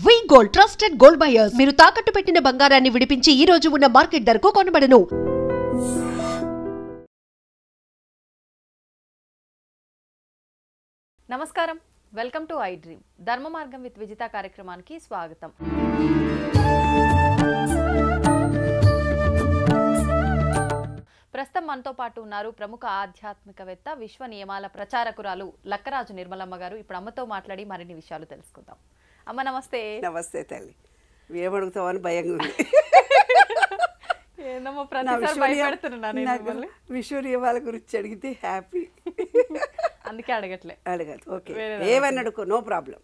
వి gold trusted gold buyers మీరు తాకట్టు పెట్టిన బంగారాన్ని విడిపించి ఈ రోజు ఉన్న మార్కెట్ ధరకు కొనబడను. నమస్కారం, వెల్కమ్ టు ఐ డ్రీమ్. ధర్మ మార్గం విత్ విజిత కార్యక్రమానికి స్వాగతం. ప్రస్తుతం మనతో పాటు ఉన్నారు ప్రముఖ ఆధ్యాత్మికవేత్త, విశ్వ నియమాల ప్రచారకురాలు లక్కరాజు నిర్మలమ్మ గారు. ఇప్పుడు అమ్మతో మాట్లాడి మరిన్ని విషయాలు తెలుసుకుందాం. అమ్మ నమస్తే. నమస్తే తల్లి. ఏమడుగుతావని భయంగా ఉంది. విశ్వ నియమాల గురించి అడిగితే హ్యాపీ, అందుకే అడగదు. ఓకే, ఏమని అడుకో, నో ప్రాబ్లం.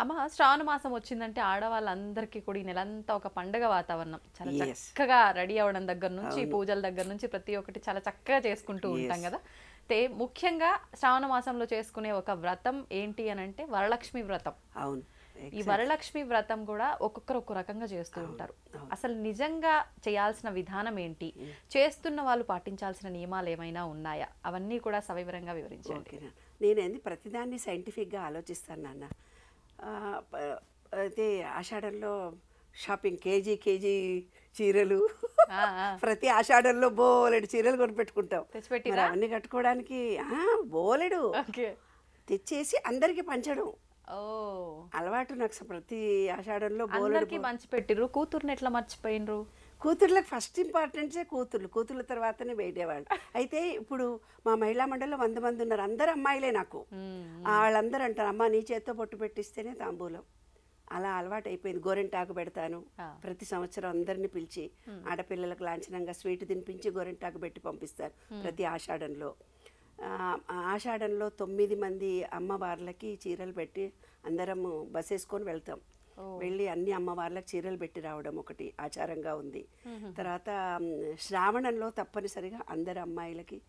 అమ్మ, శ్రావణ మాసం వచ్చిందంటే ఆడవాళ్ళందరికీ కూడా ఈ నెలంతా ఒక పండుగ వాతావరణం. చాలా చక్కగా రెడీ అవ్వడం దగ్గర నుంచి, పూజల దగ్గర నుంచి ప్రతి ఒక్కటి చాలా చక్కగా చేసుకుంటూ ఉంటాం కదా. ముఖ్యంగా శ్రావణ మాసంలో చేసుకునే ఒక వ్రతం ఏంటి అని అంటే వరలక్ష్మి వ్రతం. అవును, ఈ వరలక్ష్మి వ్రతం కూడా ఒక్కొక్కరు ఒక్కొక్క రకంగా చేస్తూ ఉంటారు. అసలు నిజంగా చేయాల్సిన విధానం ఏంటి, చేస్తున్న వాళ్ళు పాటించాల్సిన నియమాలు ఏమైనా ఉన్నాయా, అవన్నీ కూడా సవివరంగా వివరించండి. నేనేంది ప్రతిదాన్ని సైంటిఫిక్గా ఆలోచిస్తాను నాన్న. అయితే ఆషాఢంలో షాపింగ్, కేజీ చీరలు, ప్రతి ఆషాఢంలో బోలెడు చీరలు కొనిపెట్టుకుంటాం. అవన్నీ కట్టుకోవడానికి బోలెడు తెచ్చేసి అందరికి పంచడం అలవాటు నాకు. ప్రతి ఆషాఢంలో బోలెడు మంచి పెట్టిర్రు. కూతుర్ని ఎట్లా మర్చిపోయినరు? కూతుర్లకు ఫస్ట్ ఇంపార్టెన్సే కూతుర్ల తర్వాతనే వేడేవాళ్ళు. అయితే ఇప్పుడు మా మహిళా మండలిలో 100 మంది ఉన్నారు, అందరు అమ్మాయిలే. నాకు వాళ్ళందరూ అంటారు, అమ్మ నీ చేత్తో బొట్టు పెట్టిస్తేనే తాంబూలం. అలా అలవాటు అయిపోయింది. గోరింటాకు పెడతాను ప్రతి సంవత్సరం, అందరిని పిలిచి ఆడపిల్లలకు లాంఛనంగా స్వీట్ తినిపించి గోరింటాకు పెట్టి పంపిస్తారు ప్రతి ఆషాఢంలో. ఆషాఢంలో 9 మంది అమ్మవార్లకి చీరలు పెట్టి అందరం బస్ వేసుకొని వెళ్తాం. వెళ్ళి అన్ని అమ్మవార్లకు చీరలు పెట్టి రావడం ఒకటి ఆచారంగా ఉంది. తర్వాత శ్రావణంలో తప్పనిసరిగా అందరు అమ్మాయిలకి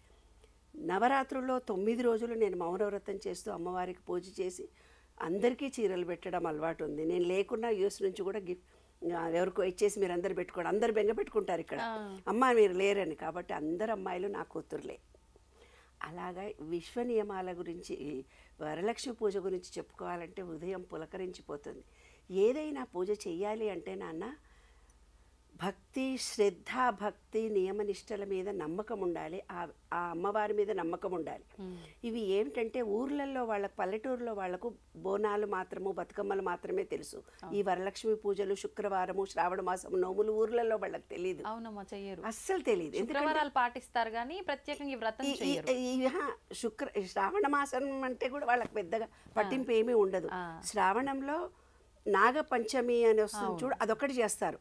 నవరాత్రుల్లో 9 రోజులు నేను మౌనవ్రతం చేస్తూ అమ్మవారికి పూజ చేసి అందరికీ చీరలు పెట్టడం అలవాటు ఉంది. నేను లేకున్నా యూఎస్ నుంచి కూడా ఎవరికో ఇచ్చేసి మీరు అందరు పెట్టుకోండి, అందరు బెంగ పెట్టుకుంటారు ఇక్కడ, అమ్మ మీరు లేరని. కాబట్టి అందరు అమ్మాయిలు నా కూతుర్లే. అలాగా విశ్వ నియమాల గురించి, వరలక్ష్మి పూజ గురించి చెప్పుకోవాలంటే ఉదయం పులకరించిపోతుంది. ఏదైనా పూజ చెయ్యాలి అంటే నాన్న, భక్తి, శ్రద్ధ, భక్తి, నియమనిష్టల మీద నమ్మకం ఉండాలి, ఆ అమ్మవారి మీద నమ్మకం ఉండాలి. ఇవి ఏమిటంటే ఊర్లలో వాళ్ళకు, పల్లెటూరులో వాళ్లకు బోనాలు మాత్రము, బతుకమ్మలు మాత్రమే తెలుసు. ఈ వరలక్ష్మి పూజలు, శుక్రవారము, శ్రావణ మాసం నోములు ఊర్లలో వాళ్ళకి తెలియదు. అస్సలు తెలియదు. పాటిస్తారు కానీ ప్రత్యేకంగా శ్రావణ మాసం అంటే కూడా వాళ్ళకి పెద్దగా పట్టింపు ఏమీ ఉండదు. శ్రావణంలో నాగపంచమి అని వస్తుంది చూడు, అదొకటి చేస్తారు.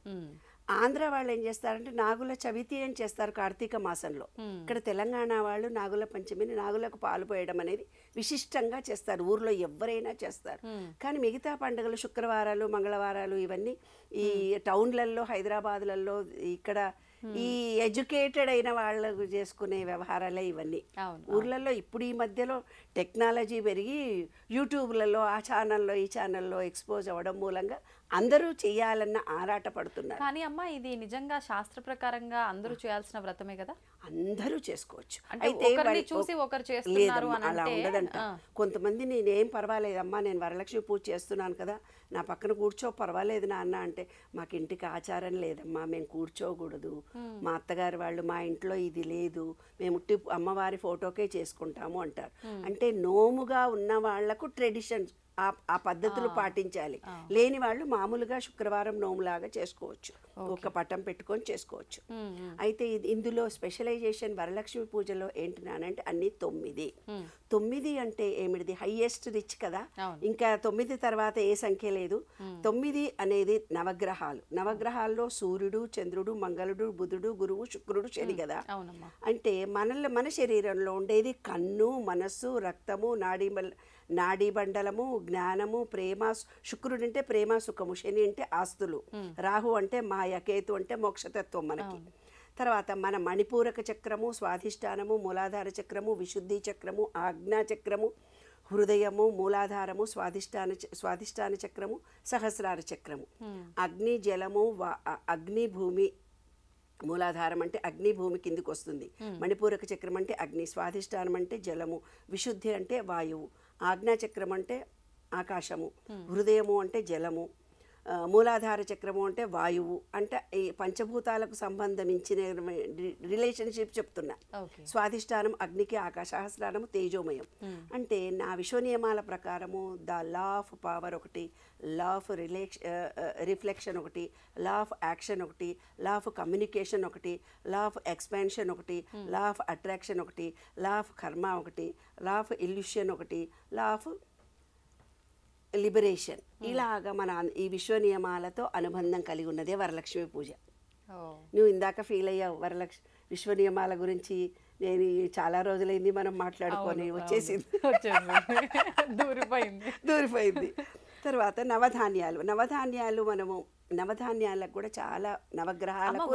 ఆంధ్ర వాళ్ళు ఏం చేస్తారంటే నాగుల చవితి అని చేస్తారు కార్తీక మాసంలో. ఇక్కడ తెలంగాణ వాళ్ళు నాగుల పంచమిని, నాగులకు పాలు పోయడం అనేది విశిష్టంగా చేస్తారు. ఊర్లో ఎవరైనా చేస్తారు. కానీ మిగతా పండుగలు, శుక్రవారాలు, మంగళవారాలు, ఇవన్నీ ఈ టౌన్లలో, హైదరాబాద్లలో, ఇక్కడ ఈ ఎడ్యుకేటెడ్ అయిన వాళ్ళకు చేసుకునే వ్యవహారాలే ఇవన్నీ. ఊర్లలో ఇప్పుడు ఈ మధ్యలో టెక్నాలజీ పెరిగి యూట్యూబ్లలో ఆ ఛానల్లో ఈ ఛానల్లో ఎక్స్పోజ్ అవ్వడం మూలంగా అందరూ చేయాలన్న ఆరాట పడుతున్నారు. కానీ అమ్మ, ఇది నిజంగా శాస్త్ర ప్రకారంగా అందరూ చేయాల్సిన వ్రతమే కదా? అందరూ చేసుకోవచ్చు. అయితే చూసి ఒకరు చేస్తున్నారు అలా ఉండదంట. కొంతమంది నేనేం పర్వాలేదమ్మా, నేను వరలక్ష్మి పూజ చేస్తున్నాను కదా, నా పక్కన కూర్చో, పర్వాలేదు నాన్న అంటే, మాకు ఇంటికి ఆచారం లేదమ్మా, మేము కూర్చోకూడదు, మా అత్తగారి వాళ్ళు మా ఇంట్లో ఇది లేదు, మేము ఉట్టి అమ్మవారి ఫోటోకే చేసుకుంటాము అంటారు. అంటే నోముగా ఉన్న వాళ్లకు ట్రెడిషన్, ఆ పద్ధతులు పాటించాలి. లేని వాళ్ళు మామూలుగా శుక్రవారం నోములాగా చేసుకోవచ్చు, ఒక పటం పెట్టుకొని చేసుకోవచ్చు. అయితే ఇందులో స్పెషలైజేషన్ వరలక్ష్మి పూజలో ఏంటి అంటే అన్ని 9 అంటే ఏమిటిది, హైయెస్ట్ రిచ్ కదా. ఇంకా 9 తర్వాత ఏ సంఖ్య లేదు. 9 అనేది నవగ్రహాలు. నవగ్రహాల్లో సూర్యుడు, చంద్రుడు, మంగళుడు, బుధుడు, గురువు, శుక్రుడు, శని కదా. అంటే మన శరీరంలో ఉండేది కన్ను, మనస్సు, రక్తము, నాడీ బండలము, జ్ఞానము, ప్రేమ. శుక్రుడు అంటే ప్రేమ, సుఖము. శని అంటే ఆస్తులు. రాహు అంటే మాయ. కేతు అంటే మోక్షతత్వం మనకి. తర్వాత మన మణిపూరక చక్రము, స్వాధిష్టానము, మూలాధార చక్రము, విశుద్ధి చక్రము, ఆజ్ఞా చక్రము, హృదయము, మూలాధారము, స్వాధిష్టాన చక్రము, సహస్రార చక్రము. అగ్ని, జలము, అగ్ని, భూమి. మూలాధారం అంటే అగ్ని, భూమి కిందికి వస్తుంది. మణిపూరక చక్రం అంటే అగ్ని, స్వాధిష్టానం అంటే జలము, విశుద్ధి అంటే వాయువు, ఆజ్ఞాచక్రం అంటే ఆకాశము, హృదయము అంటే జలము, మూలాధార చక్రము అంటే వాయువు, అంటే ఈ పంచభూతాలకు సంబంధించిన రిలేషన్షిప్ చెప్తున్నా. స్వాధిష్టానం అగ్నికి, ఆకాశహస్రానము తేజోమయం. అంటే నా విశ్వనియమాల ప్రకారము ద లా ఆఫ్ పవర్ ఒకటి, లా ఆఫ్ రిఫ్లెక్షన్ ఒకటి, లా ఆఫ్ యాక్షన్ ఒకటి, లా ఆఫ్ కమ్యూనికేషన్ ఒకటి, లా ఆఫ్ ఎక్స్పాన్షన్ ఒకటి, లా ఆఫ్ అట్రాక్షన్ ఒకటి, లా ఆఫ్ కర్మ ఒకటి, లా ఆఫ్ ఇల్యూషన్ ఒకటి, లా ఆఫ్ లిబరేషన్. ఇలాగా మన ఈ విశ్వ నియమాలతో అనుబంధం కలిగి ఉన్నదే వరలక్ష్మి పూజ. నువ్వు ఇందాక ఫీల్ అయ్యావు విశ్వ నియమాల గురించి. నేను చాలా రోజులైంది మనం మాట్లాడుకొని, వచ్చేసింది, దూరిపోయింది. తర్వాత నవధాన్యాలు మనము నవధాన్యాలకు కూడా చాలా నవగ్రహాలకు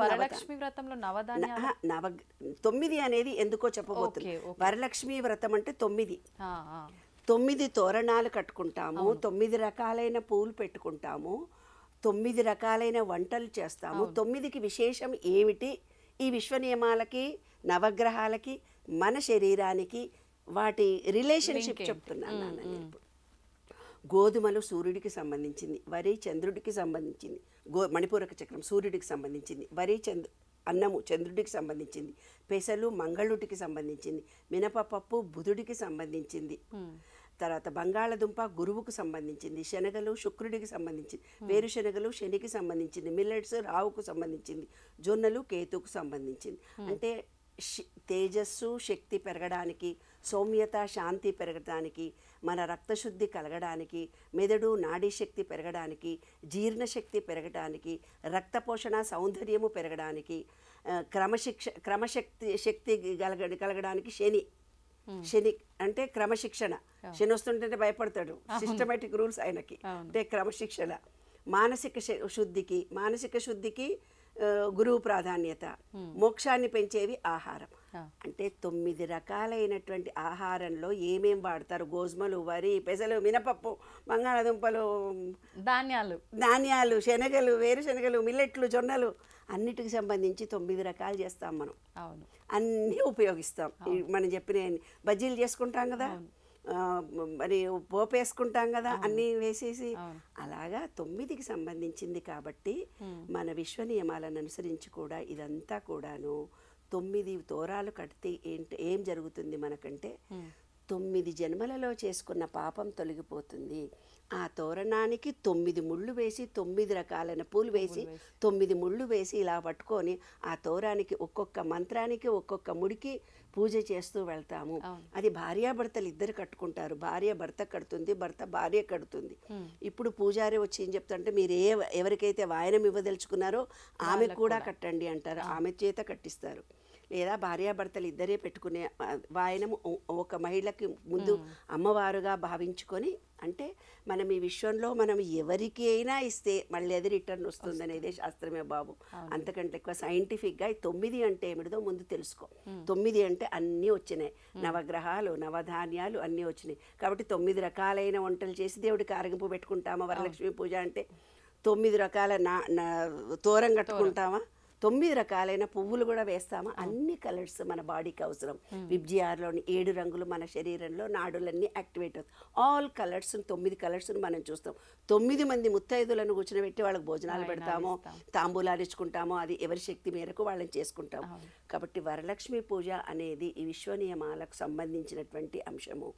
9 అనేది ఎందుకో చెప్పబోతుంది. వరలక్ష్మి వ్రతం అంటే 9 తోరణాలు కట్టుకుంటాము, 9 రకాలైన పూలు పెట్టుకుంటాము, 9 రకాలైన వంటలు చేస్తాము. 9కి విశేషం ఏమిటి? ఈ విశ్వ నియమాలకి, నవగ్రహాలకి, మన శరీరానికి వాటి రిలేషన్షిప్ చెప్తున్నాను నేను ఇప్పుడు. గోధుమలు సూర్యుడికి సంబంధించింది, వరి చంద్రుడికి సంబంధించింది, మణిపూరక చక్రం సూర్యుడికి సంబంధించింది, వరి అన్నము చంద్రుడికి సంబంధించింది, పెసలు మంగళుడికి సంబంధించింది, మినపపప్పు బుధుడికి సంబంధించింది, తర్వాత బంగాళదుంప గురువుకు సంబంధించింది, శనగలు శుక్రుడికి సంబంధించింది, వేరుశనగలు శనికి సంబంధించింది, మిల్లెట్స్ రావుకు సంబంధించింది, జొన్నలు కేతుకు సంబంధించింది. అంటే తేజస్సు శక్తి పెరగడానికి, సౌమ్యత శాంతి పెరగడానికి, మన రక్తశుద్ధి కలగడానికి, మెదడు నాడీ శక్తి పెరగడానికి, జీర్ణశక్తి పెరగడానికి, రక్తపోషణ సౌందర్యము పెరగడానికి, శక్తి కలగడానికి శని అంటే క్రమశిక్షణ. శని వస్తుంటే భయపడతాడు, సిస్టమేటిక్ రూల్స్ ఆయనకి, అంటే క్రమశిక్షణ. మానసిక శుద్ధికి గురువు ప్రాధాన్యత, మోక్షాన్ని పెంచేవి ఆహారం. అంటే 9 రకాలైనటువంటి ఆహారంలో ఏమేం వాడతారు? గోధుమలు, వరి, పెసలు, మినపప్పు, బంగాళదుంపలు, ధాన్యాలు, శనగలు, వేరుశనగలు, మిల్లెట్లు, జొన్నలు, అన్నిటికి సంబంధించి 9 రకాలు చేస్తాం మనం. అన్నీ ఉపయోగిస్తాం. మనం చెప్పిన బజ్జీలు చేసుకుంటాం కదా, మరి పోపు వేసుకుంటాం కదా, అన్నీ వేసేసి అలాగా 9కి సంబంధించింది. కాబట్టి మన విశ్వ నియమాలను అనుసరించి కూడా ఇదంతా కూడాను 9 తోరాలు కడితే ఏం జరుగుతుంది మనకంటే, 9 జన్మలలో చేసుకున్న పాపం తొలగిపోతుంది. ఆ తోరణానికి 9 ముళ్ళు వేసి, 9 రకాలైన పూలు వేసి, 9 ముళ్ళు వేసి ఇలా పట్టుకొని ఆ తోరానికి ఒక్కొక్క మంత్రానికి ఒక్కొక్క ముడికి పూజ చేస్తూ వెళ్తాము. అది భార్యాభర్తలు ఇద్దరు కట్టుకుంటారు. భార్య భర్త కడుతుంది, భర్త భార్య కడుతుంది. ఇప్పుడు పూజారి వచ్చి ఏం చెప్తారంటే, మీరు ఎవరికైతే వాయనం ఇవ్వదలుచుకున్నారో ఆమె కూడా కట్టండి అంటారు. ఆమె చేత కట్టిస్తారు. లేదా భార్యాభర్తలు ఇద్దరే పెట్టుకునే వాయనం ఒక మహిళకి ముందు అమ్మవారుగా భావించుకొని, అంటే మనం ఈ విశ్వంలో మనం ఎవరికి అయినా ఇస్తే మళ్ళీ అది రిటర్న్ వస్తుంది అనేదే శాస్త్రమే బాబు. అంతకంటే ఎక్కువ సైంటిఫిక్గా 9 అంటే ఏమిటిదో ముందు తెలుసుకో. 9 అంటే అన్నీ వచ్చినాయి, నవగ్రహాలు, నవధాన్యాలు అన్నీ వచ్చినాయి. కాబట్టి 9 రకాలైన వంటలు చేసి దేవుడికి ఆరగింపు పెట్టుకుంటామా? వరలక్ష్మి పూజ అంటే 9 రకాల తోరం కట్టుకుంటామా? 9 రకాలైన పువ్వులు కూడా వేస్తామా? అన్ని కలర్స్ మన బాడీకి అవసరం. విబ్జిఆర్లోని 7 రంగులు మన శరీరంలో నాడులన్నీ యాక్టివేట్ అవుతాయి. ఆల్ కలర్స్ 9 కలర్స్ మనం చూస్తాం. 9 మంది ముత్తైదులను కూర్చోబెట్టి వాళ్ళకి భోజనాలు పెడతాము, తాంబూలాలు ఇచ్చుకుంటాము. అది ఎవరి శక్తి మేరకు వాళ్ళని చేసుకుంటాము. కాబట్టి వరలక్ష్మి పూజ అనేది ఈ విశ్వ నియమాలకు సంబంధించినటువంటి అంశము.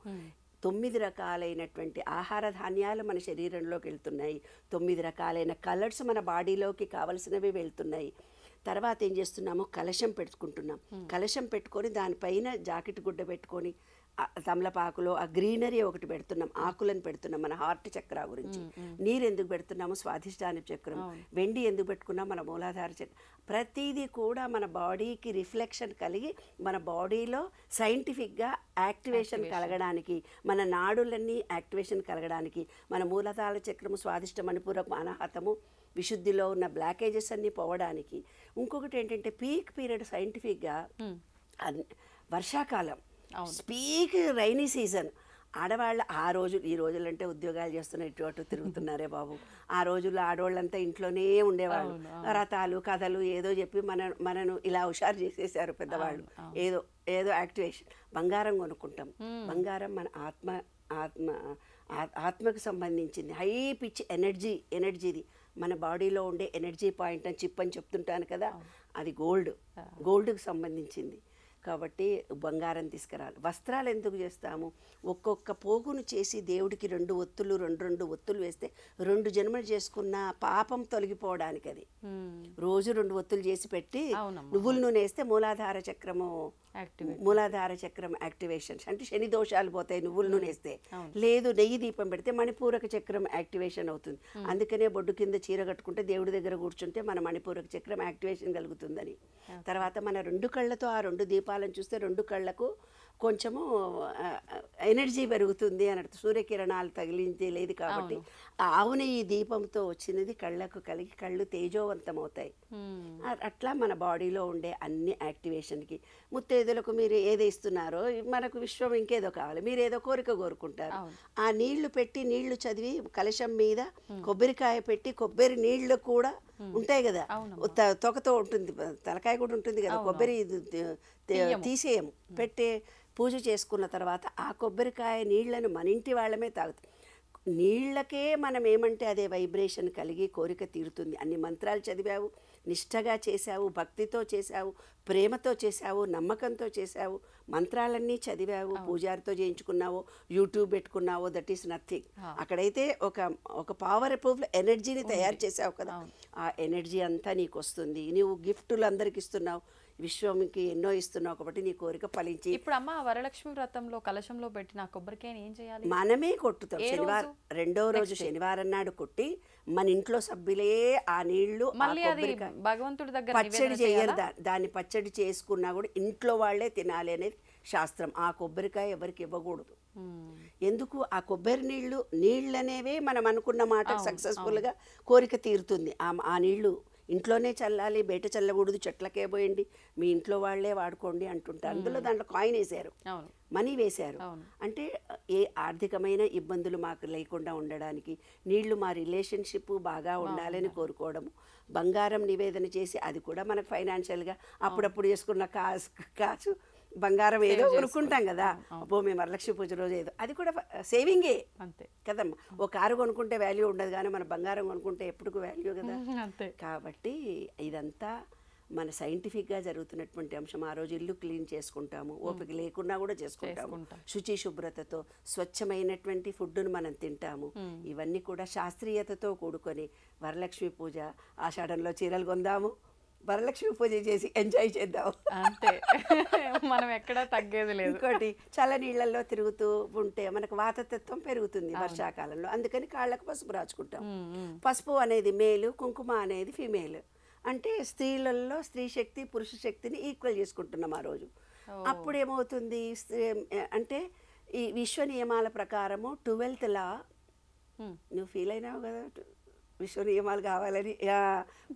9 రకాలైనటువంటి ఆహార ధాన్యాలు మన శరీరంలోకి వెళ్తున్నాయి. 9 రకాలైన కలర్స్ మన బాడీలోకి కావలసినవి వెళ్తున్నాయి. తర్వాత ఏం చేస్తున్నాము? కలశం పెట్టుకుంటున్నాం. కలశం పెట్టుకొని దానిపైన జాకెట్ గుడ్డ పెట్టుకొని తమలపాకులో ఆ గ్రీనరీ ఒకటి పెడుతున్నాం, ఆకులను పెడుతున్నాం మన హార్ట్ చక్ర గురించి. నీరు ఎందుకు పెడుతున్నాము? స్వాధిష్టాన చక్రం. వెండి ఎందుకు పెట్టుకున్నాం? మన మూలాధార చక్రం. ప్రతిదీ కూడా మన బాడీకి రిఫ్లెక్షన్ కలిగి మన బాడీలో సైంటిఫిక్గా యాక్టివేషన్ కలగడానికి, మన నాడులన్నీ యాక్టివేషన్ కలగడానికి, మన మూలాధార చక్రము, స్వాధిష్ట, మణిపూరకం, అనాహతము, విశుద్ధిలో ఉన్న బ్లాకేజెస్ అన్నీ పోవడానికి. ఇంకొకటి ఏంటంటే పీక్ పీరియడ్ సైంటిఫిక్గా వర్షాకాలం, పీక్ రైనీ సీజన్. ఆడవాళ్ళు ఆ రోజు, ఈ రోజులంటే ఉద్యోగాలు చేస్తున్న ఇటు అటు తిరుగుతున్నారే బాబు. ఆ రోజుల్లో ఆడవాళ్ళంతా ఇంట్లోనే ఉండేవాళ్ళు. రథాలు కథలు ఏదో చెప్పి మనను ఇలా హుషారు చేసేసారు పెద్దవాళ్ళు. ఏదో యాక్టివేషన్. బంగారం కొనుక్కుంటాం. బంగారం మన ఆత్మకు సంబంధించింది, హై పిచ్ ఎనర్జీది. మన బాడీలో ఉండే ఎనర్జీ పాయింట్ అని చిప్ అని చెప్తుంటాను కదా, అది గోల్డ్కి సంబంధించింది. కాబట్టి బంగారం తీసుకురావాలి. వస్త్రాలు ఎందుకు చేస్తాము? ఒక్కొక్క పోగును చేసి దేవుడికి 2 ఒత్తులు 2 ఒత్తులు వేస్తే 2 జన్మలు చేసుకున్న పాపం తొలగిపోవడానికి. అది రోజు 2 ఒత్తులు చేసి పెట్టి నువ్వుల నూనె వేస్తే మూలాధార చక్రం యాక్టివేషన్, అంటే శని దోషాలు పోతాయి నువ్వుల నూనె వేస్తే. లేదు నెయ్యి దీపం పెడితే మణిపూరక చక్రం యాక్టివేషన్ అవుతుంది. అందుకనే బొడ్డు కింద చీర కట్టుకుంటే దేవుడి దగ్గర కూర్చుంటే మన మణిపూరక చక్రం యాక్టివేషన్ కలుగుతుందని. తర్వాత మన 2 కళ్ళతో ఆ 2 దీపాలను చూస్తే 2 కళ్ళకు కొంచెము ఎనర్జీ పెరుగుతుంది అన్నట్టు. సూర్యకిరణాలు తగిలించే లేదు కాబట్టి ఆవు నెయ్యి దీపంతో వచ్చినది కళ్ళకు కలిగి కళ్ళు తేజోవంతమవుతాయి. అట్లా మన బాడీలో ఉండే అన్ని యాక్టివేషన్కి. ముత్తైదులకు మీరు ఏది ఇస్తున్నారో మనకు విశ్వం ఇంకేదో కావాలి, మీరు ఏదో కోరిక కోరుకుంటారు. ఆ నీళ్లు పెట్టి నీళ్లు చదివి కలశం మీద కొబ్బరికాయ పెట్టి కొబ్బరి నీళ్లు కూడా ఉంటాయి కదా, తొకతో ఉంటుంది, తలకాయ కూడా ఉంటుంది కదా, కొబ్బరి తీసేయము పెట్టి పూజ చేసుకున్న తర్వాత ఆ కొబ్బరికాయ నీళ్లను మన ఇంటి వాళ్ళమే తాగుతాం. నీళ్ళకే మనం ఏమంటే అదే వైబ్రేషన్ కలిగి కోరిక తీరుతుంది. అన్ని మంత్రాలు చదివావు, నిష్టగా చేశావు, భక్తితో చేశావు, ప్రేమతో చేశావు, నమ్మకంతో చేశావు, మంత్రాలన్నీ చదివావు, పూజారితో చేయించుకున్నావో, యూట్యూబ్ పెట్టుకున్నావో, దట్ ఈస్ నథింగ్. అక్కడైతే ఒక పవర్ఫుల్ ఎనర్జీని తయారు చేసావు కదా, ఆ ఎనర్జీ అంతా నీకు వస్తుంది. నీవు గిఫ్టులు అందరికి ఇస్తున్నావు, విశ్వంకి ఎన్నో ఇస్తున్నావు కాబట్టి నీ కోరిక ఫలించి. ఇప్పుడు అమ్మ వరలక్ష్మి వ్రతంలో కలశంలో పెట్టిన కొబ్బరికాయని ఏం చేయాలి? మనమే కొట్టుతాం. శనివారం 2వ రోజు శనివారం నాడు కొట్టి మన ఇంట్లో సభ్యులే ఆ నీళ్లు భగవంతుడి దగ్గర పచ్చడి చేయరు. దాన్ని పచ్చడి చేసుకున్నా కూడా ఇంట్లో వాళ్ళే తినాలి అనేది శాస్త్రం. ఆ కొబ్బరికాయ ఎవరికి ఇవ్వకూడదు. ఎందుకు? ఆ కొబ్బరి నీళ్ళనేవే మనం అనుకున్న మాట సక్సెస్ఫుల్గా కోరిక తీరుతుంది. ఆ నీళ్లు ఇంట్లోనే చల్లాలి, బయట చల్లకూడదు, చెట్లకే పోయండి, మీ ఇంట్లో వాళ్ళే వాడుకోండి అంటుంటారు. అందులో దాంట్లో కాయిన్ వేశారు, మనీ వేశారు. అంటే ఏ ఆర్థికమైన ఇబ్బందులు మాకు లేకుండా ఉండడానికి, నీళ్లు మా రిలేషన్షిప్ బాగా ఉండాలని కోరుకోవడము, బంగారం నివేదన చేసి అది కూడా మనకు ఫైనాన్షియల్గా అప్పుడప్పుడు చేసుకున్న కాసు బంగారం ఏదో కొనుక్కుంటాం కదా, అబ్బో మేము వరలక్ష్మి పూజ రోజు ఏదో, అది కూడా సేవింగే అంతే కదమ్మా. ఓ కారు కొనుక్కుంటే వాల్యూ ఉండదు, కానీ మన బంగారం కొనుక్కుంటే ఎప్పటికూ వాల్యూ కదా. కాబట్టి ఇదంతా మన సైంటిఫిక్గా జరుగుతున్నటువంటి అంశం. ఆ రోజు ఇల్లు క్లీన్ చేసుకుంటాము, ఓపిక లేకున్నా కూడా చేసుకుంటాము, శుచి శుభ్రతతో స్వచ్ఛమైనటువంటి ఫుడ్ను మనం తింటాము. ఇవన్నీ కూడా శాస్త్రీయతతో కూడుకొని వరలక్ష్మి పూజ ఆషాఢంలో చీరలు కొందాము, వరలక్ష్మి పూజ చేసి ఎంజాయ్ చేద్దాం అంతే. మనం ఎక్కడా తగ్గేది లేదు. ఇంకోటి చల్ల నీళ్ళల్లో తిరుగుతూ ఉంటే మనకు వాతతత్వం పెరుగుతుంది వర్షాకాలంలో, అందుకని కాళ్ళకు పసుపు రాచుకుంటాం. పసుపు అనేది మేలు, కుంకుమ అనేది ఫిమేల్. అంటే స్త్రీలలో స్త్రీ శక్తి పురుష శక్తిని ఈక్వల్ చేసుకుంటున్నాం ఆ రోజు. అప్పుడు ఏమవుతుంది అంటే ఈ విశ్వ నియమాల ప్రకారము 12th లా నువ్వు ఫీల్ అయినావు కదా, విశ్వ నియమాలు కావాలని.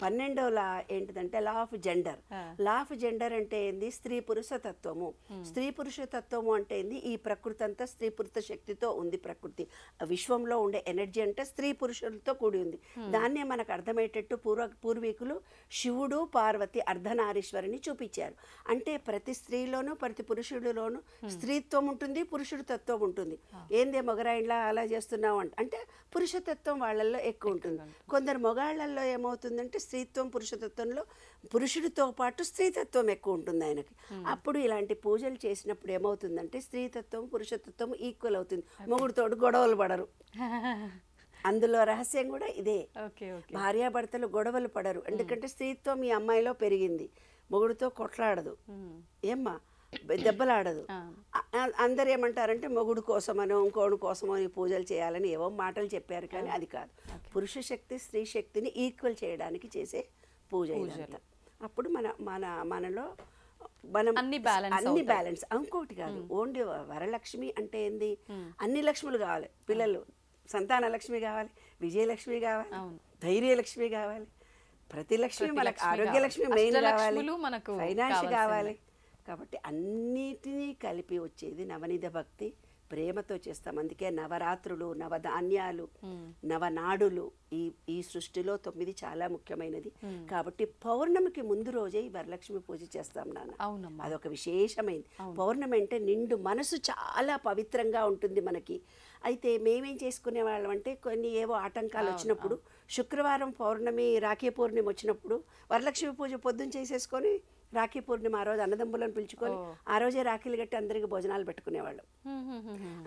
12వ లా ఏంటిదంటే law of gender. Law of gender అంటే ఏంది? స్త్రీ పురుష తత్వము. స్త్రీ పురుష తత్వము అంటే ఏంది? ఈ ప్రకృతి అంతా స్త్రీ పురుష శక్తితో ఉంది. ప్రకృతి విశ్వంలో ఉండే ఎనర్జీ అంటే స్త్రీ పురుషులతో కూడి ఉంది. దాన్నే మనకు అర్థమయ్యేటట్టు పూర్వీకులు శివుడు పార్వతి అర్ధనారీశ్వరిని చూపించారు. అంటే ప్రతి స్త్రీలోనూ ప్రతి పురుషుడిలోనూ స్త్రీత్వం ఉంటుంది, పురుషుడి తత్వం ఉంటుంది. ఏందే మొగరాయిలా అలా చేస్తున్నావు అంటే పురుషతత్వం వాళ్ళల్లో ఎక్కువ ఉంటుంది. కొందరు మొగాళ్లలో ఏమవుతుందంటే స్త్రీత్వం పురుషతత్వంలో పురుషుడితో పాటు స్త్రీతత్వం ఎక్కువ ఉంటుంది ఆయనకి. అప్పుడు ఇలాంటి పూజలు చేసినప్పుడు ఏమవుతుందంటే స్త్రీతత్వం పురుషతత్వం ఈక్వల్ అవుతుంది. మొగుడితోడు గొడవలు పడరు. అందులో రహస్యం కూడా ఇదే. భార్యాభర్తలు గొడవలు పడరు, ఎందుకంటే స్త్రీత్వం ఈ అమ్మాయిలో పెరిగింది. మొగుడితో కొట్లాడదు, ఏమ్మా దెబ్బలాడదు. అందరు ఏమంటారంటే మొగుడు కోసమనో ఇంకోడు కోసమో ఈ పూజలు చేయాలని ఏవో మాటలు చెప్పారు, కానీ అది కాదు. పురుష శక్తి స్త్రీ శక్తిని ఈక్వల్ చేయడానికి చేసే పూజ ఇదంతా. అప్పుడు మనలో మనం అన్ని బ్యాలెన్స్. ఇంకోటి కాదు, ఓన్లీ వరలక్ష్మి అంటే ఏంది? అన్ని లక్ష్ములు కావాలి. పిల్లలు సంతాన లక్ష్మి కావాలి, విజయలక్ష్మి కావాలి, ధైర్యలక్ష్మి కావాలి, ప్రతి లక్ష్మి మనకు, ఆరోగ్యలక్ష్మి మెయిన్ కావాలి, ఫైనాన్స్ కావాలి. కాబట్టి అన్నిటినీ కలిపి వచ్చేది నవనిధ భక్తి, ప్రేమతో చేస్తాం. అందుకే నవరాత్రులు, నవధాన్యాలు, నవనాడులు ఈ సృష్టిలో 9 చాలా ముఖ్యమైనది. కాబట్టి పౌర్ణమికి ముందు రోజే ఈ వరలక్ష్మి పూజ చేస్తాం నాన్న. అదొక విశేషమైనది. పౌర్ణమి అంటే నిండు మనసు చాలా పవిత్రంగా ఉంటుంది మనకి. అయితే మేమేం చేసుకునే వాళ్ళం అంటే కొన్ని ఏవో ఆటంకాలు వచ్చినప్పుడు శుక్రవారం పౌర్ణమి రాఖీ పూర్ణిమ వచ్చినప్పుడు వరలక్ష్మి పూజ పొద్దున్న చేసేసుకొని రాఖీ పూర్ణిమ ఆ రోజు అన్నదమ్ములను పిలుచుకొని ఆ రోజే రాఖీలు కట్టి అందరికి భోజనాలు పెట్టుకునేవాళ్ళు.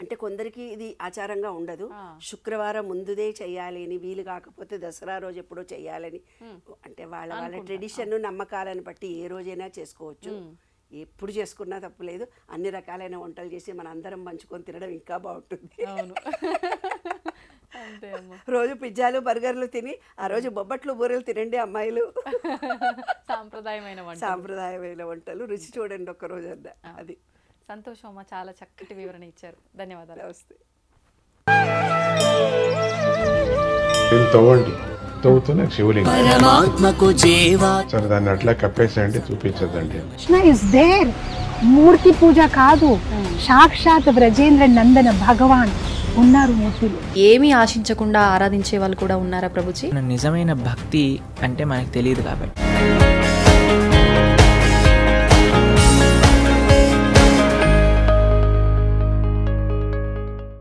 అంటే కొందరికి ఇది ఆచారంగా ఉండదు, శుక్రవారం ముందుదే చెయ్యాలి అని, వీలు కాకపోతే దసరా రోజు ఎప్పుడో చెయ్యాలని, అంటే వాళ్ళ వాళ్ళ ట్రెడిషన్ నమ్మకాలను బట్టి ఏ రోజైనా చేసుకోవచ్చు. ఎప్పుడు చేసుకున్నా తప్పులేదు. అన్ని రకాలైన వంటలు చేసి మన అందరం పంచుకొని తినడం ఇంకా బాగుంటుంది. రోజు పిజ్జాలు బర్గర్లు తిని ఆ రోజు బొబ్బట్లు బూరెలు తినండి అమ్మాయిలు. సాంప్రదాయమైన వంటలు రుచి చూడండి ఒక్క రోజు అన్న. అది సంతోషం అమ్మ, చాలా చక్కటి వివరణ ఇచ్చారు. ధన్యవాదాలు. వస్తే తవ్వండి, తవ్వుతున్న శివలింగం సరే దాన్ని అట్లా కప్పేసేయండి, చూపించదండి. Krishna is there. మూర్తి పూజ కాదు, సాక్షాత్ బ్రజేంద్ర నందన భగవాన్ ఉన్నారు మూర్తిలో. ఏమీ ఆశించకుండా ఆరాధించే వాళ్ళు కూడా ఉన్నారా ప్రభుజీ? నిజమైన భక్తి అంటే మనకు తెలియదు కాబట్టి